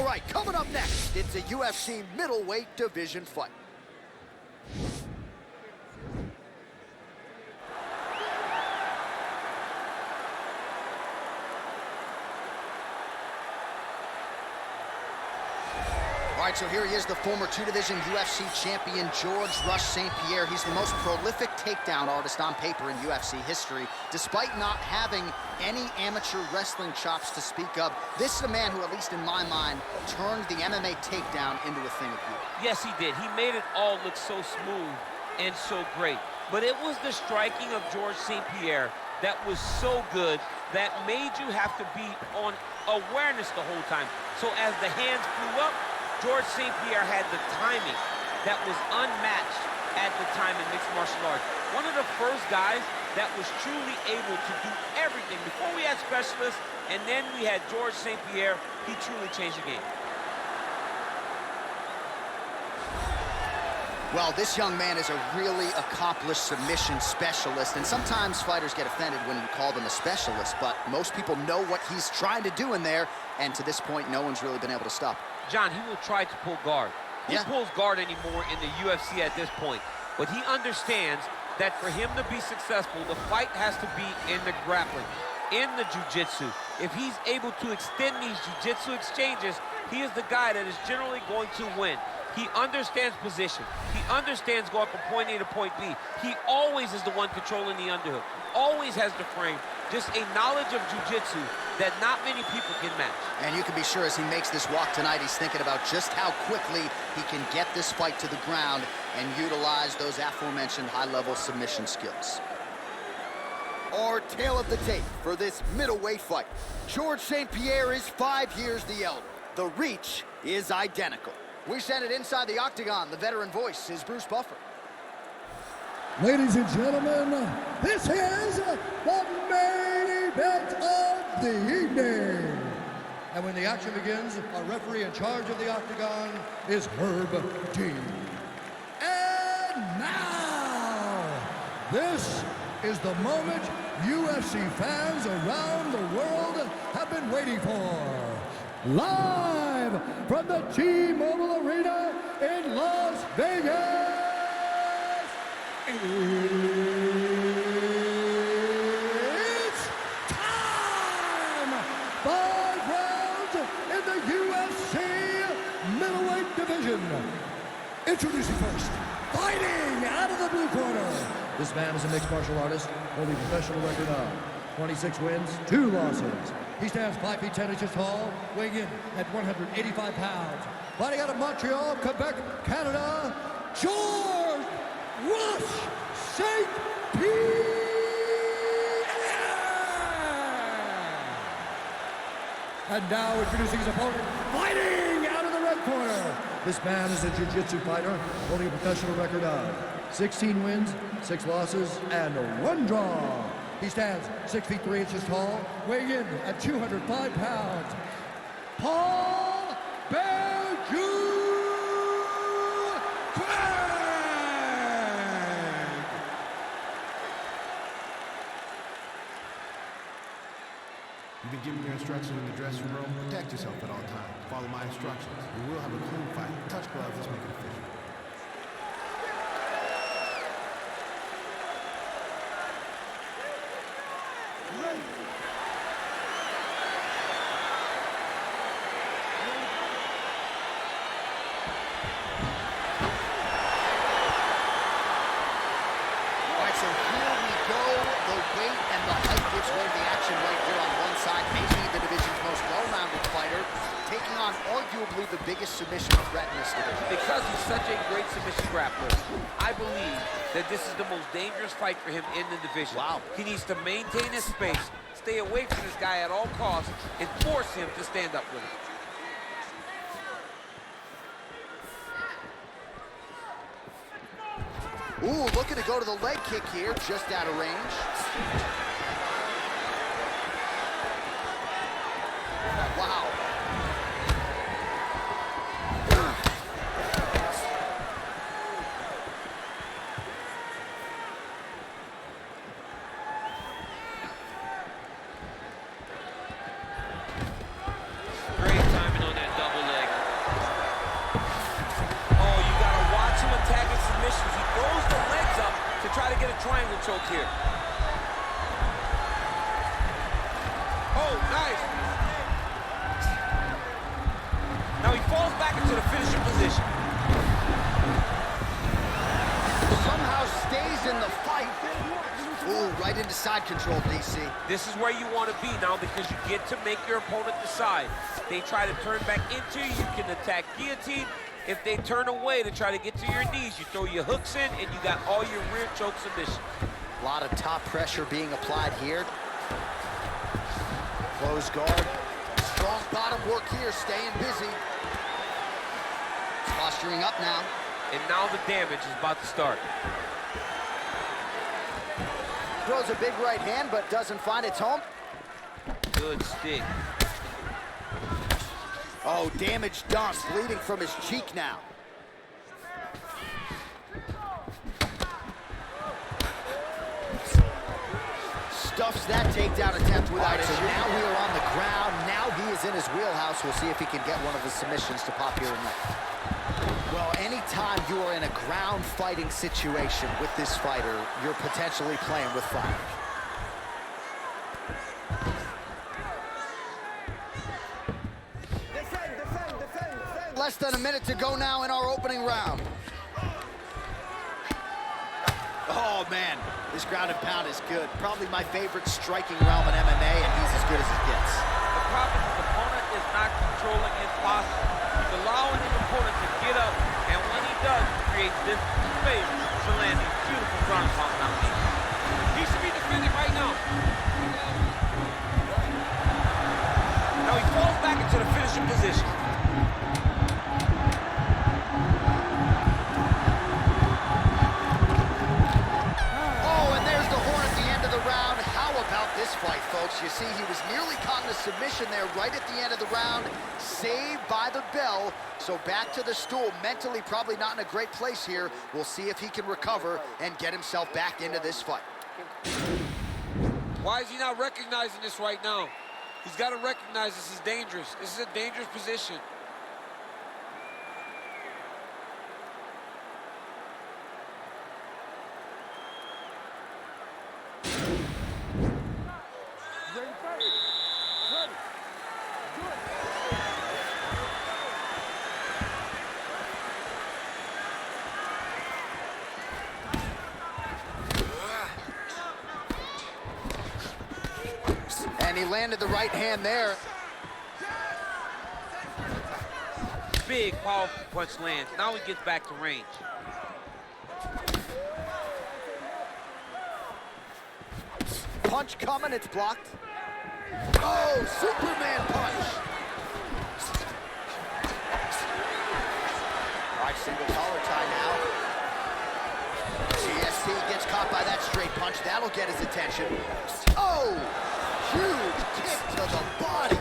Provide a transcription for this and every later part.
right, coming up next, it's a UFC middleweight division fight. All right, so here he is, the former two-division UFC champion, George "Rush" St-Pierre. He's the most prolific takedown artist on paper in UFC history. Despite not having any amateur wrestling chops to speak of, this is a man who, at least in my mind, turned the MMA takedown into a thing of beauty. Yes, he did. He made it all look so smooth and so great. But it was the striking of George St-Pierre that was so good that made you have to be on awareness the whole time. So as the hands flew up, George St-Pierre had the timing that was unmatched at the time in mixed martial arts. One of the first guys that was truly able to do everything. Before we had specialists, and then we had George St-Pierre, he truly changed the game. Well, this young man is a really accomplished submission specialist, and sometimes fighters get offended when you call them a specialist, but most people know what he's trying to do in there, and to this point, no one's really been able to stop him. John, he will try to pull guard. Who pulls guard anymore in the UFC at this point? But he understands that for him to be successful, the fight has to be in the grappling, in the jiu-jitsu. If he's able to extend these jiu-jitsu exchanges, he is the guy that is generally going to win. He understands position. He understands going from point A to point B. He always is the one controlling the underhook. Always has the frame. Just a knowledge of jiu-jitsu that not many people can match. And you can be sure as he makes this walk tonight, he's thinking about just how quickly he can get this fight to the ground and utilize those aforementioned high-level submission skills. Our tale of the tape for this middleweight fight. George St-Pierre is 5 years the elder. The reach is identical. We send it inside the octagon. The veteran voice is Bruce Buffer. Ladies and gentlemen, this is the main event of the evening. And when the action begins, our referee in charge of the octagon is Herb D. And now, this is the moment UFC fans around the world have been waiting for. Live from the T-Mobile Arena in Las Vegas. It's time! 5 rounds in the UFC middleweight division. Introducing first, fighting out of the blue corner. This man is a mixed martial artist, holding a professional record of 26 wins, 2 losses. He stands 5 feet 10 inches tall, weighing in at 185 pounds. Fighting out of Montreal, Quebec, Canada, George "Rush" St-Pierre! And now introducing his opponent, fighting out of the red corner. This man is a jiu-jitsu fighter, holding a professional record of 16 wins, 6 losses, and 1 draw. He stands 6 feet 3 inches tall, weighing in at 205 pounds. Paul Berju! You've been given your instructions in the dressing room. Protect yourself at all times. Follow my instructions. We will have a clean fight. Touch gloves. Let's make it official. All right, so here we go. The weight and the height gives way to the action right here on one side. Maybe the division's most well-rounded fighter, taking on arguably the biggest submission threat in this division. Because he's such a great submission grappler, I believe that this is the most dangerous fight for him in the division. Wow. He needs to maintain his space, stay away from this guy at all costs, and force him to stand up with him. Ooh, looking to go to the leg kick here, just out of range. Wow. Great timing on that double leg. triangle choke here. Oh, nice. Now he falls back into the finishing position. Somehow stays in the fight. Ooh, right into side control, DC. This is where you want to be now because you get to make your opponent decide. They try to turn back into you, you can attack guillotine. If they turn away to try to get to your knees, you throw your hooks in and you got all your rear choke submissions. A lot of top pressure being applied here. Close guard. Strong bottom work here, staying busy. Posturing up now. And now the damage is about to start. Throws a big right hand, but doesn't find its home. Good stick. Oh, damage done. Bleeding from his cheek now. Stuffs that takedown attempt without issue. Now we are on the ground. Now he is in his wheelhouse. We'll see if he can get one of his submissions to pop here tonight. Well, anytime you are in a ground fighting situation with this fighter, you're potentially playing with fire. Less than a minute to go now in our opening round. Oh, man, this ground and pound is good. Probably my favorite striking realm in MMA, and he's as good as it gets. The problem is the opponent is not controlling his posture. He's allowing his opponent to get up, and when he does, he creates this space to land these beautiful ground and pound knockouts. He should be defending right now. Now he falls back into the finishing position. This fight, folks, you see he was nearly caught in a submission there right at the end of the round, saved by the bell. So back to the stool, mentally probably not in a great place here. We'll see if he can recover and get himself back into this fight. Why is he not recognizing this right now? He's got to recognize this is dangerous. This is a dangerous position. And he landed the right hand there. Big, powerful punch lands. Now he gets back to range. Punch coming, it's blocked. Oh, Superman punch. All right, single collar tie now. CST gets caught by that straight punch. That'll get his attention. Oh, huge kick to the body.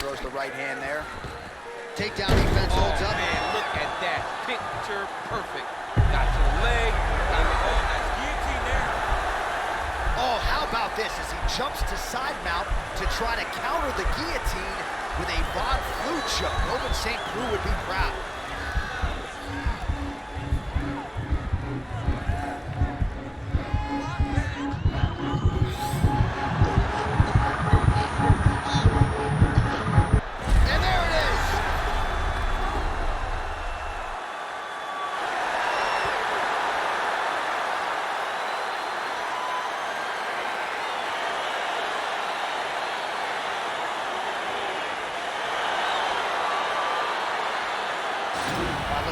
Throws the right hand there. Takedown defense holds up. Man, look at that. Picture perfect. Got to the leg. Got the ball. That's guillotine there. Oh, how about this as he jumps to side mount to try to counter the guillotine with a Von Flue choke. Roman St. Preux would be proud.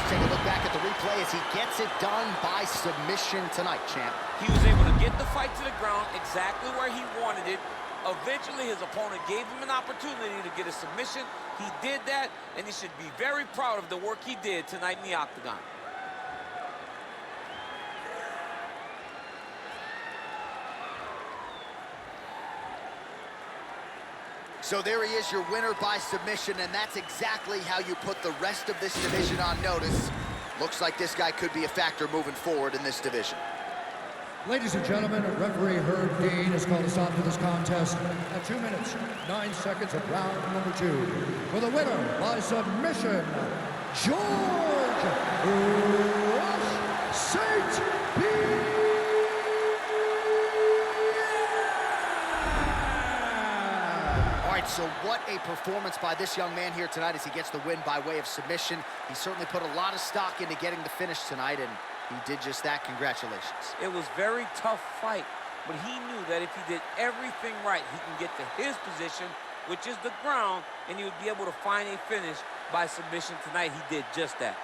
Take a look back at the replay as he gets it done by submission tonight, champ. He was able to get the fight to the ground exactly where he wanted it. Eventually, his opponent gave him an opportunity to get a submission. He did that, and he should be very proud of the work he did tonight in the octagon. So there he is, your winner by submission, and that's exactly how you put the rest of this division on notice. Looks like this guy could be a factor moving forward in this division. Ladies and gentlemen, referee Herb Dean has called a stop to this contest at 2 minutes, 9 seconds of round number 2. For the winner by submission, George St-Pierre. All right, so what a performance by this young man here tonight as he gets the win by way of submission. He certainly put a lot of stock into getting the finish tonight, and he did just that. Congratulations. It was a very tough fight, but he knew that if he did everything right, he can get to his position, which is the ground, and he would be able to find a finish by submission tonight. He did just that.